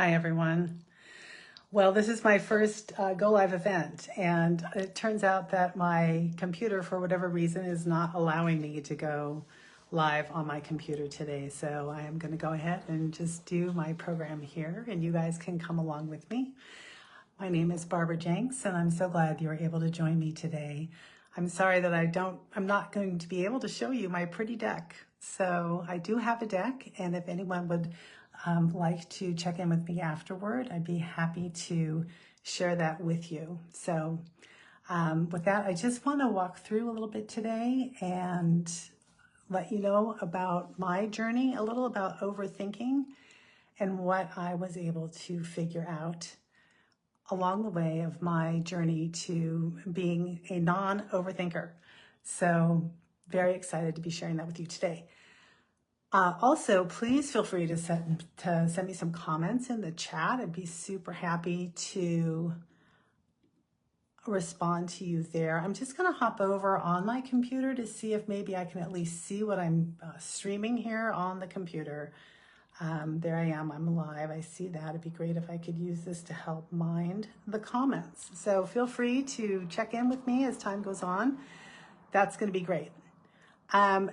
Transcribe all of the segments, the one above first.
Hi, everyone. Well, this is my first Go Live event, and it turns out that my computer, for whatever reason, is not allowing me to go live on my computer today. So I am going to go ahead and just do my program here, and you guys can come along with me. My name is Barbara Jenks, and I'm so glad you were able to join me today. I'm sorry that I'm not going to be able to show you my pretty deck. So I do have a deck, and if anyone would like to check in with me afterward, I'd be happy to share that with you. So with that, I just want to walk through a little bit today and let you know about my journey, a little about overthinking and what I was able to figure out along the way of my journey to being a non-overthinker. So very excited to be sharing that with you today. Also, please feel free to send me some comments in the chat. I'd be super happy to respond to you there. I'm just going to hop over on my computer to see if maybe I can at least see what I'm streaming here on the computer. There I am, I'm live, I see that. It'd be great if I could use this to help mind the comments. So feel free to check in with me as time goes on. That's going to be great.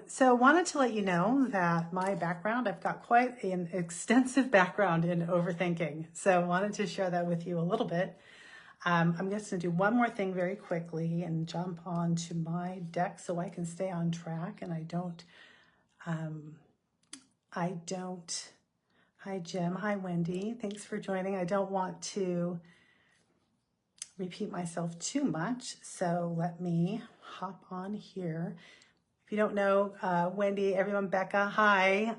So wanted to let you know that my background, I've got quite an extensive background in overthinking. So wanted to share that with you a little bit. I'm just going to do one more thing very quickly and jump onto my deck so I can stay on track and I don't, hi Jim, hi Wendy, thanks for joining. I don't want to repeat myself too much, so let me hop on here. If you don't know, Wendy, everyone, Becca, hi.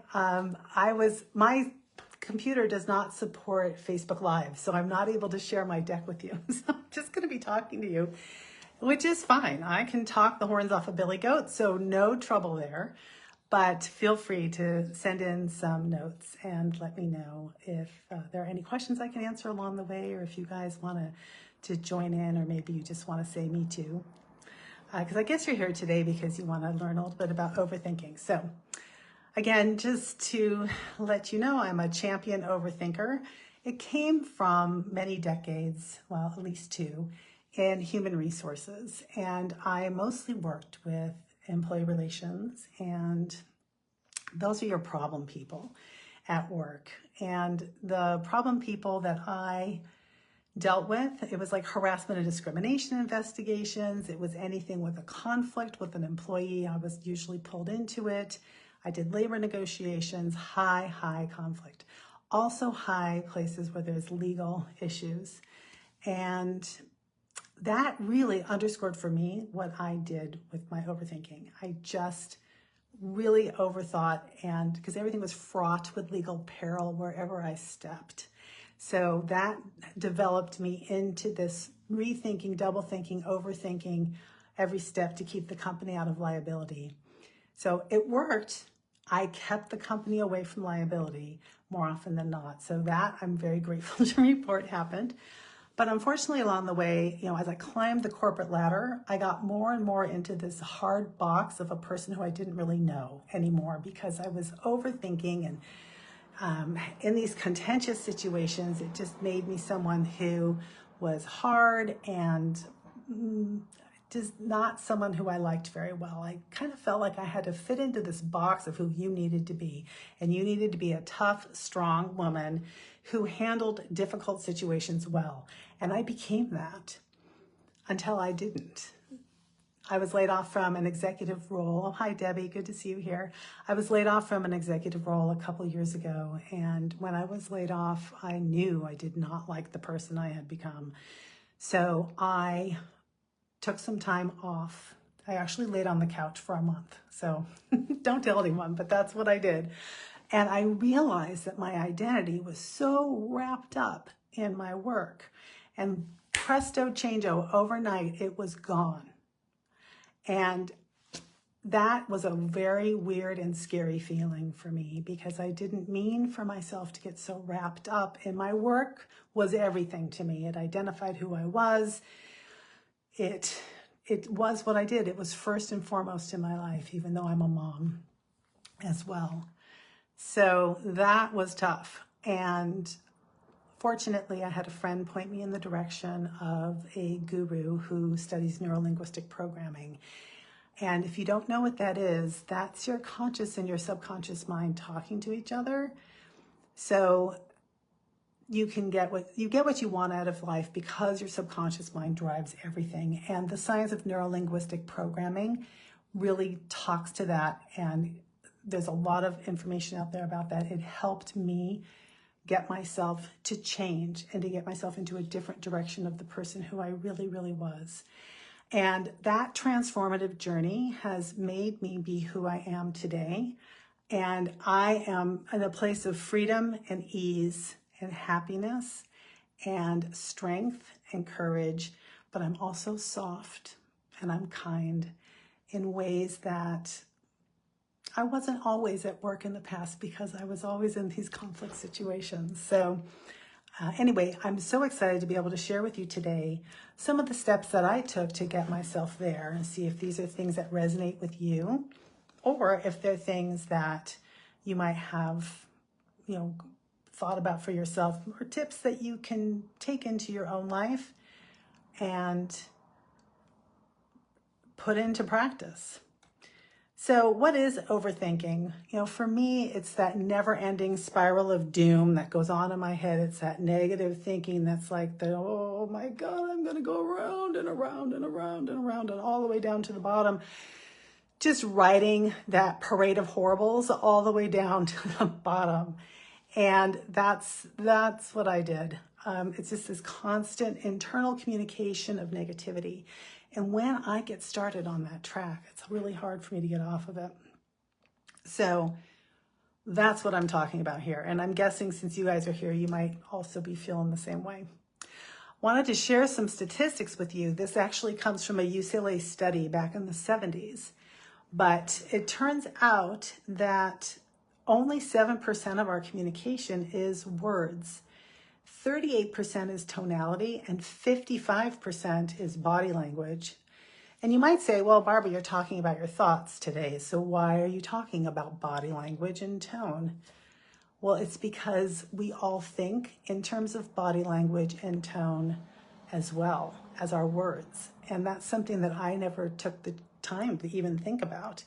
My computer does not support Facebook Live, so I'm not able to share my deck with you. So I'm just going to be talking to you, which is fine. I can talk the horns off a billy goat, so no trouble there. But feel free to send in some notes and let me know if there are any questions I can answer along the way, or if you guys want to join in, or maybe you just want to say me too. Because I guess you're here today because you want to learn a little bit about overthinking. So again, just to let you know, I'm a champion overthinker. It came from many decades, well, at least two, in human resources. And I mostly worked with employee relations, and those are your problem people at work. And the problem people that I dealt with, it was like harassment and discrimination investigations. It was anything with a conflict with an employee. I was usually pulled into it. I did labor negotiations, high conflict. Also high places where there's legal issues. And that really underscored for me what I did with my overthinking. I just really overthought, and because everything was fraught with legal peril wherever I stepped. So that developed me into this rethinking, double thinking, overthinking every step to keep the company out of liability. So it worked. I kept the company away from liability more often than not. So that I'm very grateful to report happened. But unfortunately, along the way, as I climbed the corporate ladder, I got more and more into this hard box of a person who I didn't really know anymore, because I was overthinking, and in these contentious situations, it just made me someone who was hard and just not someone who I liked very well. I kind of felt like I had to fit into this box of who you needed to be. And you needed to be a tough, strong woman who handled difficult situations well. And I became that until I didn't. I was laid off from an executive role. Oh, hi, Debbie. Good to see you here. I was laid off from an executive role a couple years ago. And when I was laid off, I knew I did not like the person I had become. So I took some time off. I actually laid on the couch for a month. So don't tell anyone, but that's what I did. And I realized that my identity was so wrapped up in my work. And presto changeo, overnight, it was gone. And that was a very weird and scary feeling for me, because I didn't mean for myself to get so wrapped up in my work. Was everything to me. It identified who I was. It was what I did. It was first and foremost in my life, even though I'm a mom as well. So that was tough. And fortunately, I had a friend point me in the direction of a guru who studies neurolinguistic programming. And if you don't know what that is, that's your conscious and your subconscious mind talking to each other. So you can get what you want out of life because your subconscious mind drives everything. And the science of neurolinguistic programming really talks to that. And there's a lot of information out there about that. It helped me get myself to change and to get myself into a different direction of the person who I really, really was. And that transformative journey has made me be who I am today. And I am in a place of freedom and ease and happiness and strength and courage, but I'm also soft and I'm kind in ways that I wasn't always at work in the past because I was always in these conflict situations. So anyway, I'm so excited to be able to share with you today some of the steps that I took to get myself there and see if these are things that resonate with you or if they're things that you might have, thought about for yourself or tips that you can take into your own life and put into practice. So what is overthinking? For me, it's that never-ending spiral of doom that goes on in my head. It's that negative thinking that's like, oh my God, I'm going to go around and around and around and around and all the way down to the bottom. Just riding that parade of horribles all the way down to the bottom. And that's what I did. It's just this constant internal communication of negativity. And when I get started on that track, it's really hard for me to get off of it. So that's what I'm talking about here. And I'm guessing since you guys are here, you might also be feeling the same way. Wanted to share some statistics with you. This actually comes from a UCLA study back in the 70s. But it turns out that only 7% of our communication is words. 38% is tonality and 55% is body language. And you might say, well, Barbara, you're talking about your thoughts today, so why are you talking about body language and tone? Well, it's because we all think in terms of body language and tone as well as our words. And that's something that I never took the time to even think about.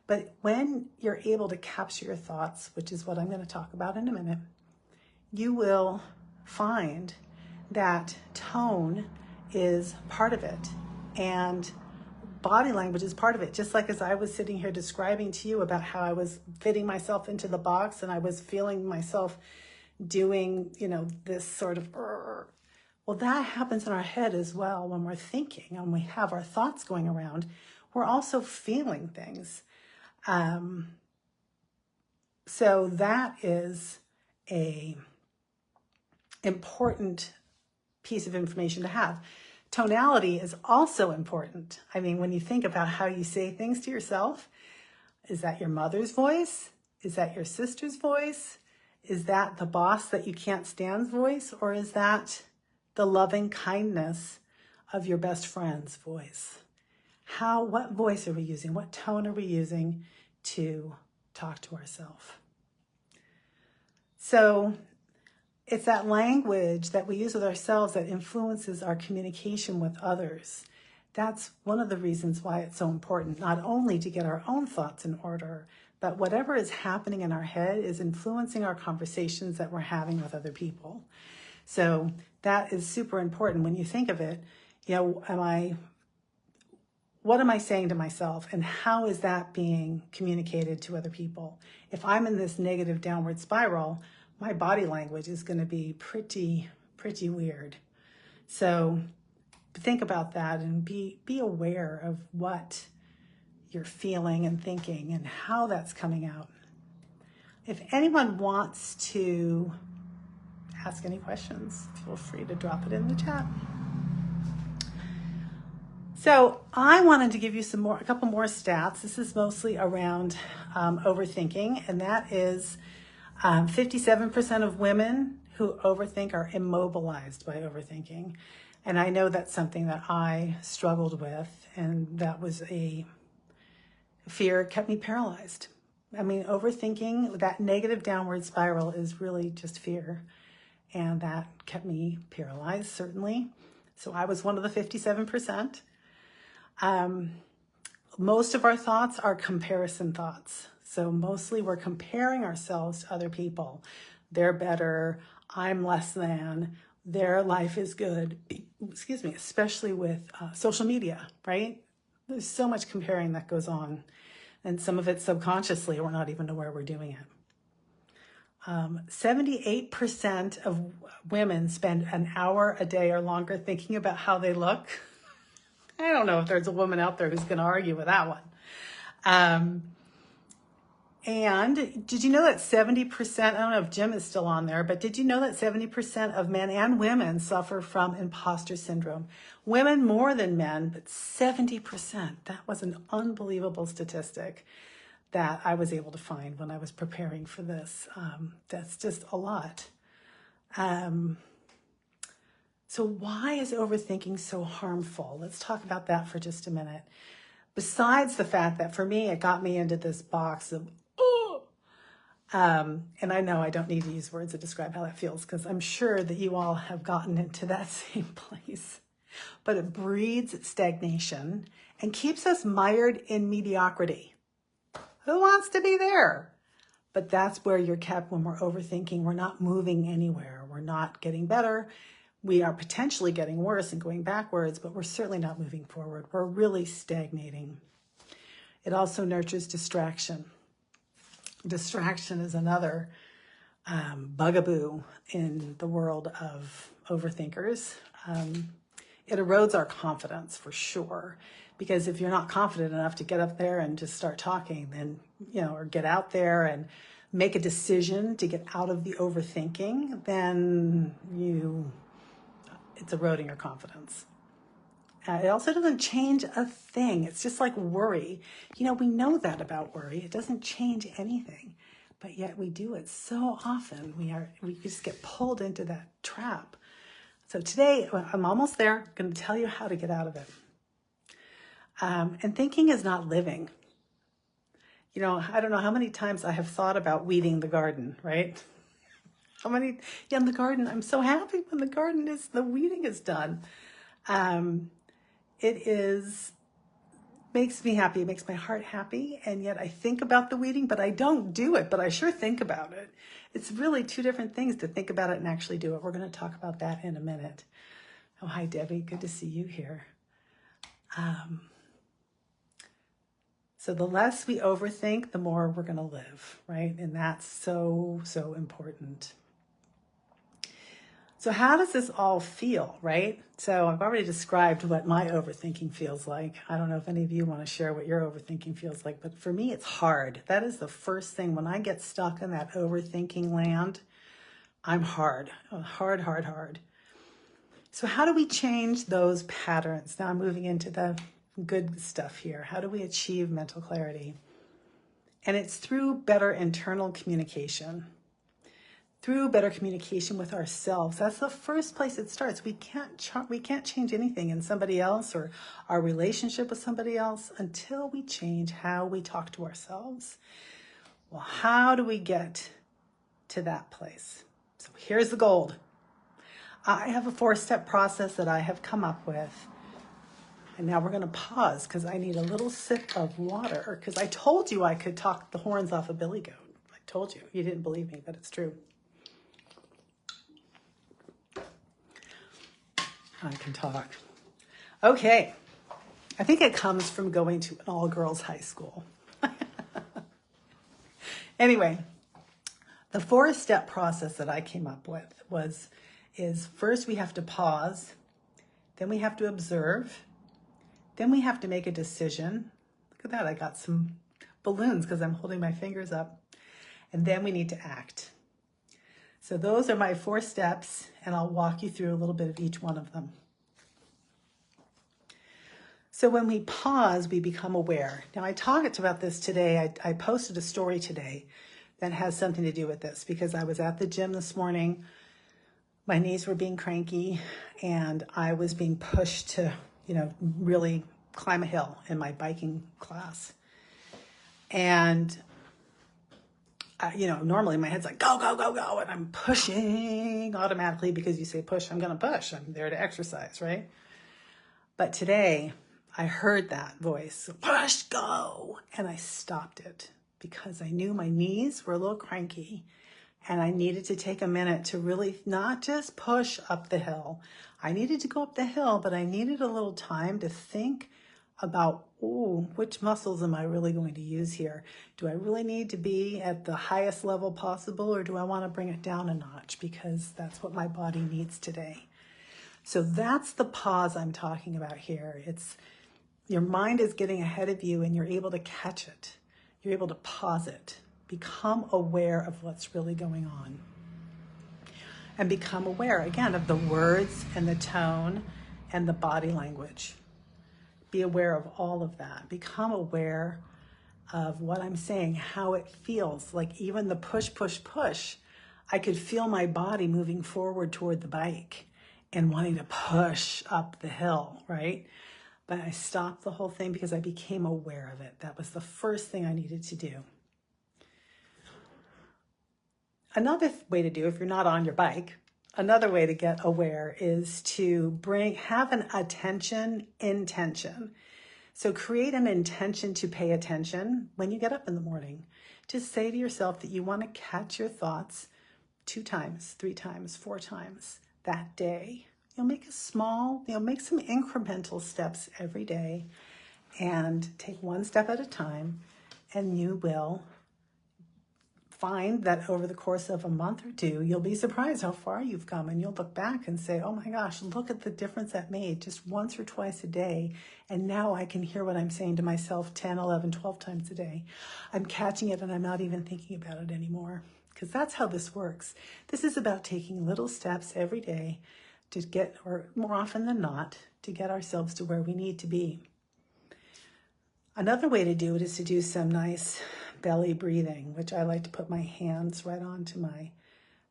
But when you're able to capture your thoughts, which is what I'm going to talk about in a minute, you will find that tone is part of it and body language is part of it. Just like as I was sitting here describing to you about how I was fitting myself into the box and I was feeling myself doing, this sort of, well, that happens in our head as well when we're thinking and we have our thoughts going around. We're also feeling things. So that is a important piece of information to have. Tonality is also important. I mean, when you think about how you say things to yourself, is that your mother's voice? Is that your sister's voice? Is that the boss that you can't stand's voice? Or is that the loving kindness of your best friend's voice? What voice are we using? What tone are we using to talk to ourselves? So it's that language that we use with ourselves that influences our communication with others. That's one of the reasons why it's so important, not only to get our own thoughts in order, but whatever is happening in our head is influencing our conversations that we're having with other people. So that is super important when you think of it. What am I saying to myself and how is that being communicated to other people? If I'm in this negative downward spiral, my body language is going to be pretty weird. So think about that and be aware of what you're feeling and thinking and how that's coming out. If anyone wants to ask any questions, feel free to drop it in the chat. So I wanted to give you a couple more stats. This is mostly around overthinking, and that is 57% of women who overthink are immobilized by overthinking. And I know that's something that I struggled with, and that was a fear kept me paralyzed. I mean, overthinking, that negative downward spiral is really just fear. and that kept me paralyzed, certainly. So I was one of the 57%. Most of our thoughts are comparison thoughts. So mostly we're comparing ourselves to other people. They're better, I'm less than, their life is good, excuse me, especially with social media, right? There's so much comparing that goes on, and some of it subconsciously, we're not even aware we're doing it. 78% of women spend an hour a day or longer thinking about how they look. I don't know if there's a woman out there who's going to argue with that one. And did you know that 70%, I don't know if Jim is still on there, but did you know that 70% of men and women suffer from imposter syndrome? Women more than men, but 70%. That was an unbelievable statistic that I was able to find when I was preparing for this. That's just a lot. So why is overthinking so harmful? Let's talk about that for just a minute. Besides the fact that for me, it got me into this box of, and I know I don't need to use words to describe how that feels, because I'm sure that you all have gotten into that same place. But it breeds stagnation and keeps us mired in mediocrity. Who wants to be there? But that's where you're kept when we're overthinking. We're not moving anywhere. We're not getting better. We are potentially getting worse and going backwards, but we're certainly not moving forward. We're really stagnating. It also nurtures distraction. Distraction is another bugaboo in the world of overthinkers. It erodes our confidence for sure, because if you're not confident enough to get up there and just start talking, then, or get out there and make a decision to get out of the overthinking, then it's eroding your confidence. It also doesn't change a thing. It's just like worry. We know that about worry. It doesn't change anything, but yet we do it so often. We just get pulled into that trap. So today, I'm almost there. I'm going to tell you how to get out of it. And thinking is not living. I don't know how many times I have thought about weeding the garden, right? In the garden, I'm so happy when the weeding is done. Makes me happy. It makes my heart happy. And yet I think about the weeding, but I don't do it, but I sure think about it. It's really two different things to think about it and actually do it. We're going to talk about that in a minute. Oh, hi, Debbie. Good to see you here. So the less we overthink, the more we're going to live, right? And that's so, so important. So how does this all feel, right? So I've already described what my overthinking feels like. I don't know if any of you want to share what your overthinking feels like, but for me, it's hard. That is the first thing. When I get stuck in that overthinking land, I'm hard. So how do we change those patterns? Now I'm moving into the good stuff here. How do we achieve mental clarity? And it's through better internal communication. Through better communication with ourselves. That's the first place it starts. We can't change anything in somebody else or our relationship with somebody else until we change how we talk to ourselves. Well, how do we get to that place? So here's the gold. I have a 4-step process that I have come up with. And now we're going to pause because I need a little sip of water, because I told you I could talk the horns off a billy goat. I told you. You didn't believe me, but it's true. I can talk. Okay. I think it comes from going to an all-girls high school. Anyway, the 4-step process that I came up with is first we have to pause, then we have to observe, then we have to make a decision. Look at that, I got some balloons because I'm holding my fingers up. And then we need to act. So those are my 4 steps, and I'll walk you through a little bit of each one of them. So when we pause, we become aware. Now I talked about this today. I posted a story today that has something to do with this, because I was at the gym this morning. My knees were being cranky and I was being pushed to, really climb a hill in my biking class. And normally my head's like, go, go, go, go. And I'm pushing automatically because you say push, I'm going to push. I'm there to exercise, right? But today I heard that voice, push, go. And I stopped it because I knew my knees were a little cranky and I needed to take a minute to really not just push up the hill. I needed to go up the hill, but I needed a little time to think about, which muscles am I really going to use here? Do I really need to be at the highest level possible, or do I want to bring it down a notch because that's what my body needs today? So that's the pause I'm talking about here. It's your mind is getting ahead of you and you're able to catch it. You're able to pause it. Become aware of what's really going on. And become aware, again, of the words and the tone and the body language. Be aware of all of that. Become aware of what I'm saying, how it feels. Like even the push, push, push, I could feel my body moving forward toward the bike and wanting to push up the hill, right? But I stopped the whole thing because I became aware of it. That was the first thing I needed to do. Another way to do, if you're not on your bike, another way to get aware is to have an attention intention. So create an intention to pay attention when you get up in the morning. Just say to yourself that you want to catch your thoughts 2 times, 3 times, 4 times that day. You'll make some incremental steps every day and take one step at a time, and you will find that over the course of a month or 2, you'll be surprised how far you've come, and you'll look back and say, oh my gosh, look at the difference that made just once or twice a day. And now I can hear what I'm saying to myself 10, 11, 12 times a day. I'm catching it and I'm not even thinking about it anymore, because that's how this works. This is about taking little steps every day to get, or more often than not, to get ourselves to where we need to be. Another way to do it is to do some nice belly breathing, which I like to put my hands right onto my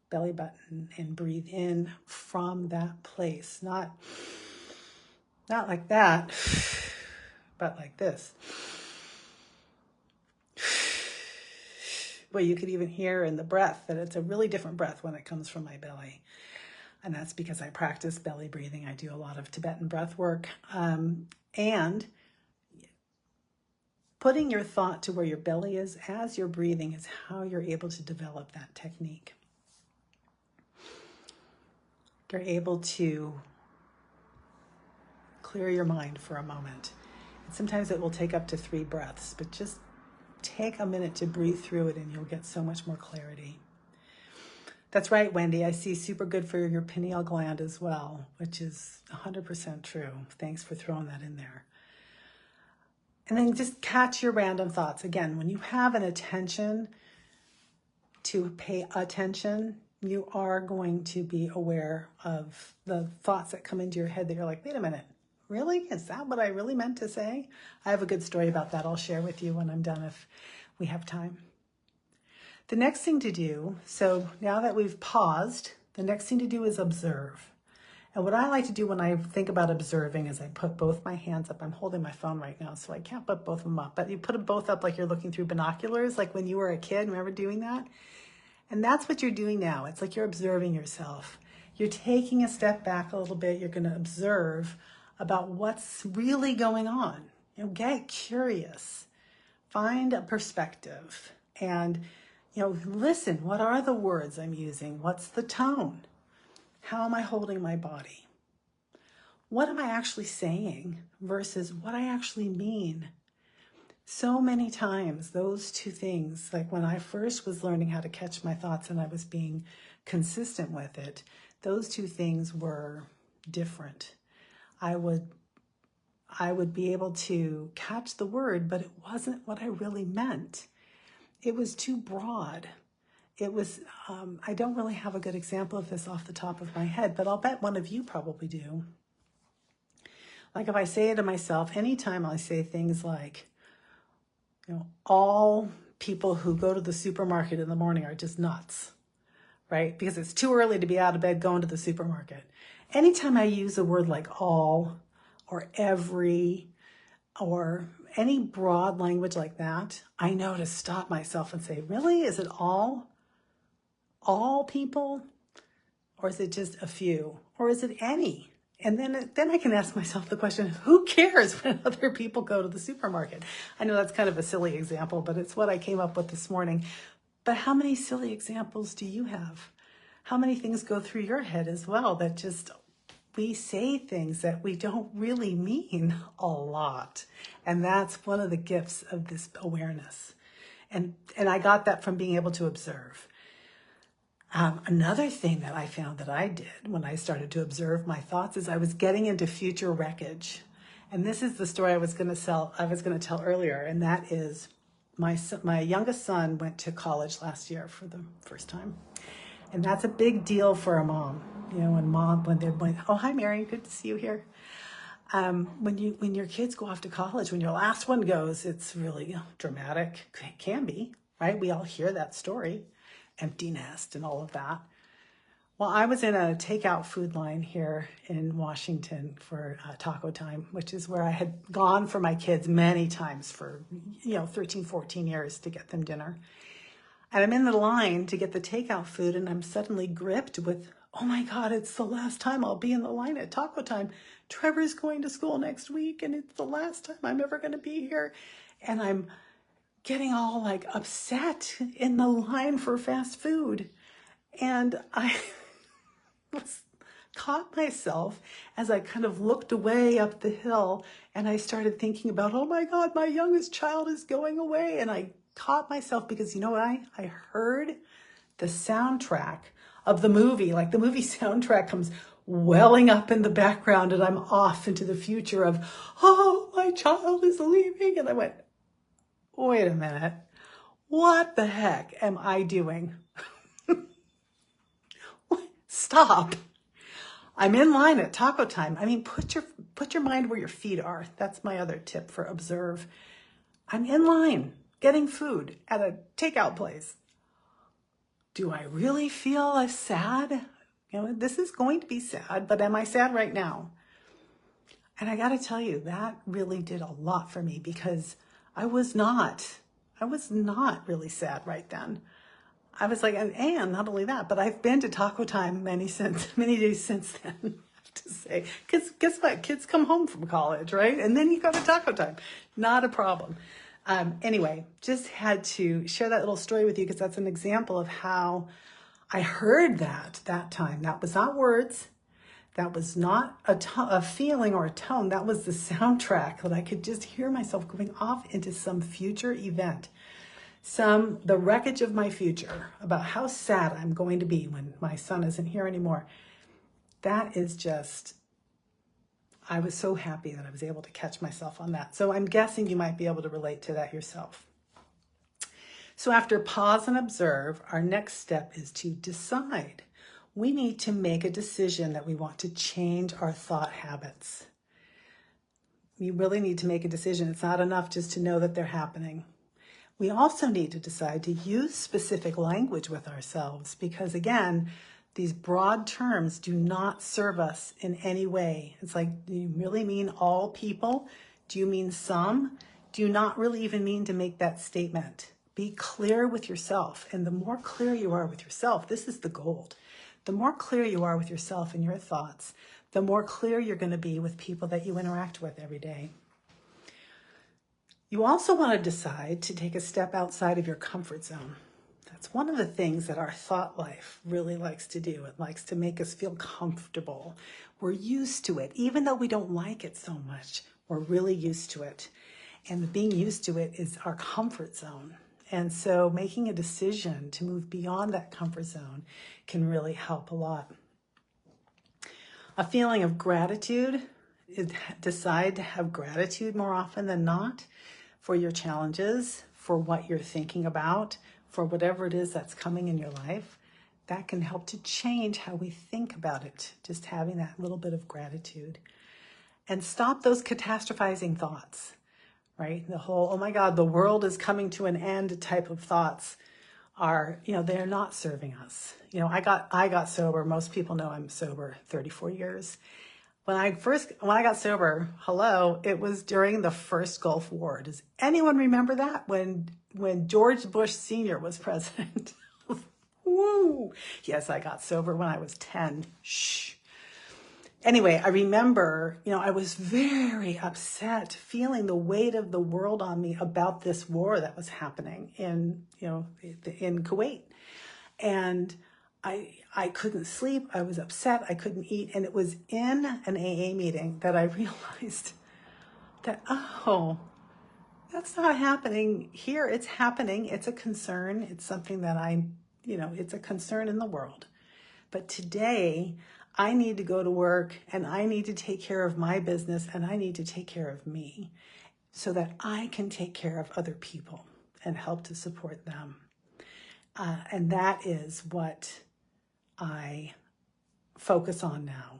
belly button and breathe in from that place. Not like that, but like this. Well, you could even hear in the breath that it's a really different breath when it comes from my belly. And that's because I practice belly breathing. I do a lot of Tibetan breath work. And putting your thought to where your belly is as you're breathing is how you're able to develop that technique. You're able to clear your mind for a moment. And sometimes it will take up to 3 breaths, but just take a minute to breathe through it and you'll get so much more clarity. That's right, Wendy. I see super good for your pineal gland as well, which is 100% true. Thanks for throwing that in there. And then just catch your random thoughts. Again, when you have an attention to pay attention, you are going to be aware of the thoughts that come into your head that you're like, wait a minute, really? Is that what I really meant to say? I have a good story about that I'll share with you when I'm done if we have time. The next thing to do, so now that we've paused, the next thing to do is observe. And what I like to do when I think about observing is I put both my hands up. I'm holding my phone right now, so I can't put both of them up. But you put them both up like you're looking through binoculars, like when you were a kid. Remember doing that? And that's what you're doing now. It's like you're observing yourself. You're taking a step back a little bit. You're going to observe about what's really going on. Get curious. Find a perspective. And, listen. What are the words I'm using? What's the tone? How am I holding my body? What am I actually saying versus what I actually mean? So many times, those 2 things, like when I first was learning how to catch my thoughts and I was being consistent with it, those 2 things were different. I would be able to catch the word, but it wasn't what I really meant. It was too broad. It was, I don't really have a good example of this off the top of my head, but I'll bet one of you probably do. Like if I say it to myself, anytime I say things like, all people who go to the supermarket in the morning are just nuts, right? Because it's too early to be out of bed going to the supermarket. Anytime I use a word like all or every or any broad language like that, I know to stop myself and say, really, is it all people? Or is it just a few? Or is it any? And then I can ask myself the question, who cares when other people go to the supermarket? I know that's kind of a silly example, but it's what I came up with this morning. But how many silly examples do you have? How many things go through your head as well that just, we say things that we don't really mean a lot. And that's one of the gifts of this awareness. And I got that from being able to observe. Another thing that I found that I did when I started to observe my thoughts is I was getting into future wreckage. And this is the story I was going to tell earlier. And that is my youngest son went to college last year for the first time. And that's a big deal for a mom. You know, when they went, oh, hi, Mary, good to see you here. When your kids go off to college, when your last one goes, it's really dramatic. It can be, right? We all hear that story. Empty nest and all of that. Well, I was in a takeout food line here in Washington for taco time, which is where I had gone for my kids many times for, 13, 14 years to get them dinner. And I'm in the line to get the takeout food, and I'm suddenly gripped with, oh my God, it's the last time I'll be in the line at taco time. Trevor's going to school next week, and it's the last time I'm ever going to be here. And I'm getting all like upset in the line for fast food. And I caught myself as I kind of looked away up the hill, and I started thinking about, oh my God, my youngest child is going away. And I caught myself because you know what? I heard the soundtrack of the movie, like the movie soundtrack comes welling up in the background, and I'm off into the future of, oh, my child is leaving. And I went, wait a minute, what the heck am I doing? Stop. I'm in line at taco time. I mean, put your mind where your feet are. That's my other tip for observe. I'm in line getting food at a takeout place. Do I really feel sad? This is going to be sad, but am I sad right now? And I got to tell you, that really did a lot for me because I was not really sad right then. I was like, and not only that, but I've been to taco time many days since then, I have to say. Because guess what? Kids come home from college, right? And then you go to taco time. Not a problem. Anyway, just had to share that little story with you because that's an example of how I heard that time. That was not words. That was not a feeling or a tone. That was the soundtrack that I could just hear myself going off into some future event. The wreckage of my future, about how sad I'm going to be when my son isn't here anymore. That is just, I was so happy that I was able to catch myself on that. So I'm guessing you might be able to relate to that yourself. So after pause and observe, our next step is to decide. We need to make a decision that we want to change our thought habits. We really need to make a decision. It's not enough just to know that they're happening. We also need to decide to use specific language with ourselves because, again, these broad terms do not serve us in any way. It's like, do you really mean all people? Do you mean some? Do you not really even mean to make that statement? Be clear with yourself. And the more clear you are with yourself, this is the gold. The more clear you are with yourself and your thoughts, the more clear you're going to be with people that you interact with every day. You also want to decide to take a step outside of your comfort zone. That's one of the things that our thought life really likes to do. It likes to make us feel comfortable. We're used to it. Even though we don't like it so much, we're really used to it. And being used to it is our comfort zone. And so making a decision to move beyond that comfort zone can really help a lot. A feeling of gratitude, decide to have gratitude more often than not for your challenges, for what you're thinking about, for whatever it is that's coming in your life. That can help to change how we think about it, just having that little bit of gratitude. And stop those catastrophizing thoughts, right? The whole, oh my God, the world is coming to an end type of thoughts are, they're not serving us. I got sober. Most people know I'm sober 34 years. when I got sober, hello, it was during the first Gulf War. Does anyone remember that? When George Bush Sr. was president? Woo! Yes, I got sober when I was 10. Shh. Anyway, I remember, I was very upset, feeling the weight of the world on me about this war that was happening in Kuwait. And I couldn't sleep. I was upset. I couldn't eat. And it was in an AA meeting that I realized that, oh, that's not happening here. It's happening. It's a concern. It's something that it's a concern in the world. But today, I need to go to work and I need to take care of my business and I need to take care of me so that I can take care of other people and help to support them. And that is what I focus on now.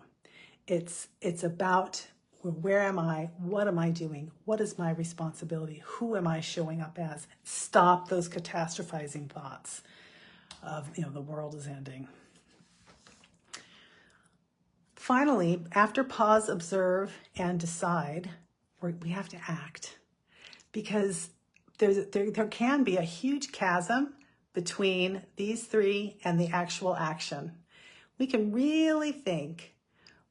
It's about where am I? What am I doing? What is my responsibility? Who am I showing up as? Stop those catastrophizing thoughts of, the world is ending. Finally, after pause, observe, and decide, we have to act, because there can be a huge chasm between these three and the actual action. We can really think,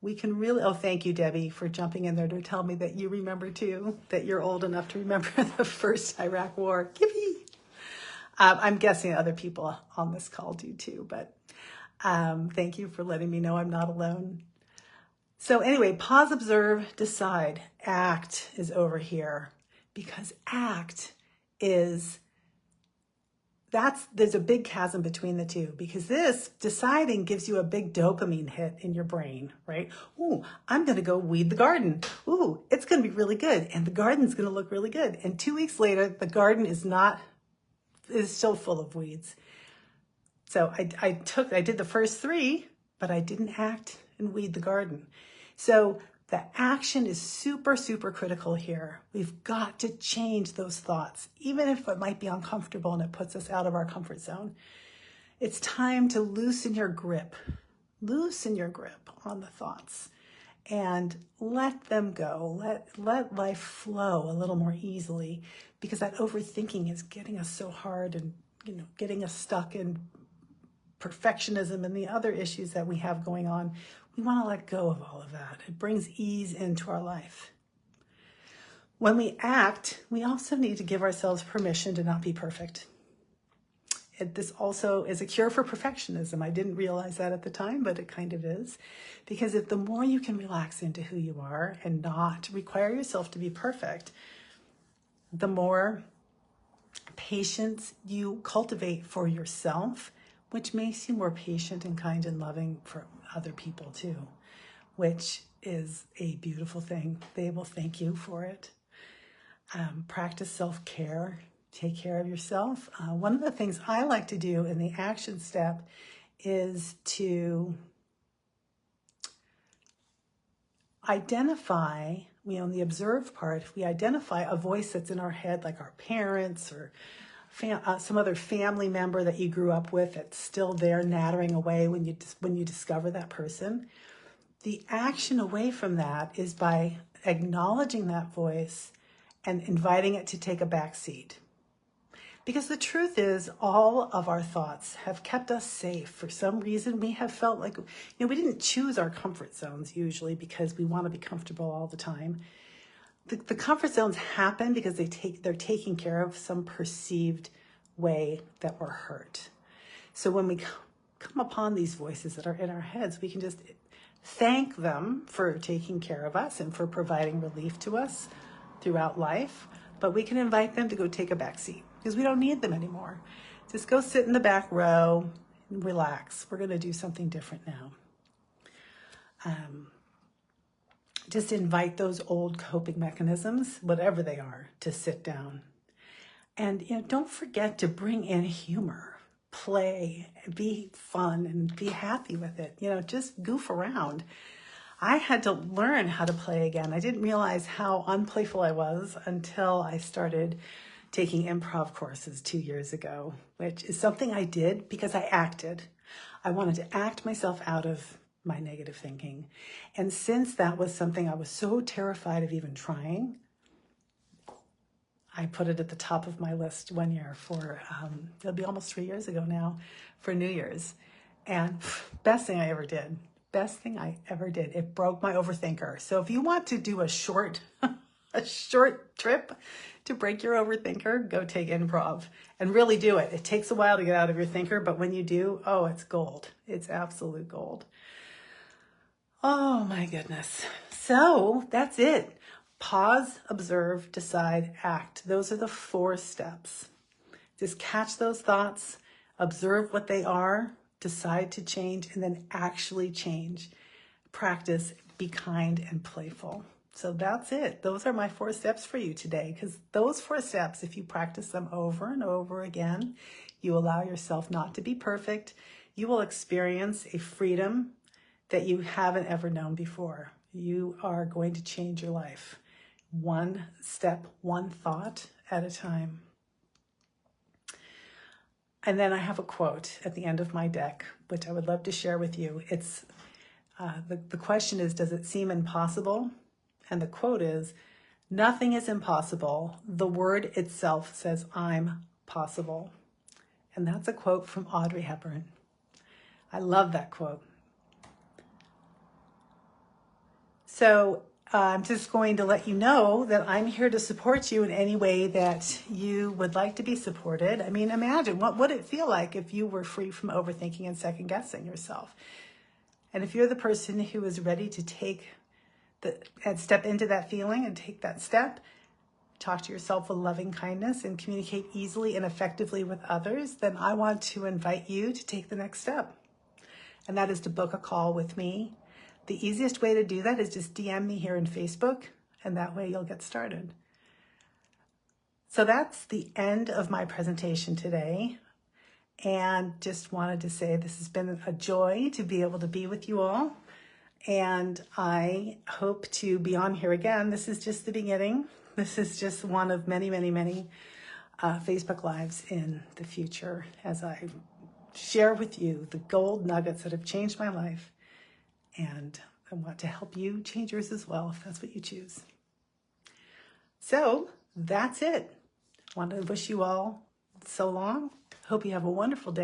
oh, thank you, Debbie, for jumping in there to tell me that you remember too, that you're old enough to remember the first Iraq War. Yippee! I'm guessing other people on this call do too, but thank you for letting me know I'm not alone. So anyway, pause, observe, decide. Act is over here, because act is, there's a big chasm between the two, because this deciding gives you a big dopamine hit in your brain, right? Ooh, I'm going to go weed the garden. Ooh, it's going to be really good. And the garden's going to look really good. And 2 weeks later, the garden is still full of weeds. So I did the first three, but I didn't act and weed the garden. So the action is super, super critical here. We've got to change those thoughts, even if it might be uncomfortable and it puts us out of our comfort zone. It's time to loosen your grip on the thoughts and let them go. Let life flow a little more easily, because that overthinking is getting us so hard and, getting us stuck in perfectionism and the other issues that we have going on. We want to let go of all of that. It brings ease into our life. When we act, we also need to give ourselves permission to not be perfect. This also is a cure for perfectionism. I didn't realize that at the time, but it kind of is. Because the more you can relax into who you are and not require yourself to be perfect, the more patience you cultivate for yourself, which makes you more patient and kind and loving for other people too, which is a beautiful thing. They will thank you for it. Practice self-care. Take care of yourself. One of the things I like to do in the action step is to identify, in the observe part, if we identify a voice that's in our head, like our parents or some other family member that you grew up with that's still there nattering away when you discover that person. The action away from that is by acknowledging that voice and inviting it to take a back seat. Because the truth is, all of our thoughts have kept us safe. For some reason, we have felt like, we didn't choose our comfort zones usually because we want to be comfortable all the time. The comfort zones happen because they're taking care of some perceived way that we're hurt. So when we come upon these voices that are in our heads, we can just thank them for taking care of us and for providing relief to us throughout life. But we can invite them to go take a back seat because we don't need them anymore. Just go sit in the back row and relax. We're going to do something different now. Just invite those old coping mechanisms, whatever they are, to sit down. And don't forget to bring in humor, play, be fun, and be happy with it. Just goof around. I had to learn how to play again. I didn't realize how unplayful I was until I started taking improv courses 2 years ago, which is something I did because I acted. I wanted to act myself out of my negative thinking. And since that was something I was so terrified of even trying, I put it at the top of my list one year for, it'll be almost 3 years ago now, for New Year's. And best thing I ever did. Best thing I ever did. It broke my overthinker. So if you want to do a short, a short trip to break your overthinker, go take improv and really do it. It takes a while to get out of your thinker, but when you do, oh, it's gold. It's absolute gold. Oh my goodness. So that's it. Pause, observe, decide, act. Those are the 4 steps. Just catch those thoughts, observe what they are, decide to change, and then actually change. Practice, be kind and playful. So that's it. Those are my 4 steps for you today, because those 4 steps, if you practice them over and over again, you allow yourself not to be perfect, you will experience a freedom that you haven't ever known before. You are going to change your life. 1 step, 1 thought at a time. And then I have a quote at the end of my deck, which I would love to share with you. It's the question is, does it seem impossible? And the quote is, nothing is impossible. The word itself says, I'm possible. And that's a quote from Audrey Hepburn. I love that quote. So I'm just going to let you know that I'm here to support you in any way that you would like to be supported. I mean, imagine, what would it feel like if you were free from overthinking and second guessing yourself? And if you're the person who is ready to take and step into that feeling and take that step, talk to yourself with loving kindness and communicate easily and effectively with others, then I want to invite you to take the next step. And that is to book a call with me. The easiest way to do that is just DM me here in Facebook, and that way you'll get started. So that's the end of my presentation today. And just wanted to say this has been a joy to be able to be with you all. And I hope to be on here again. This is just the beginning. This is just one of many, many, many Facebook Lives in the future as I share with you the gold nuggets that have changed my life. And I want to help you change yours as well, if that's what you choose. So that's it. I want to wish you all so long. Hope you have a wonderful day.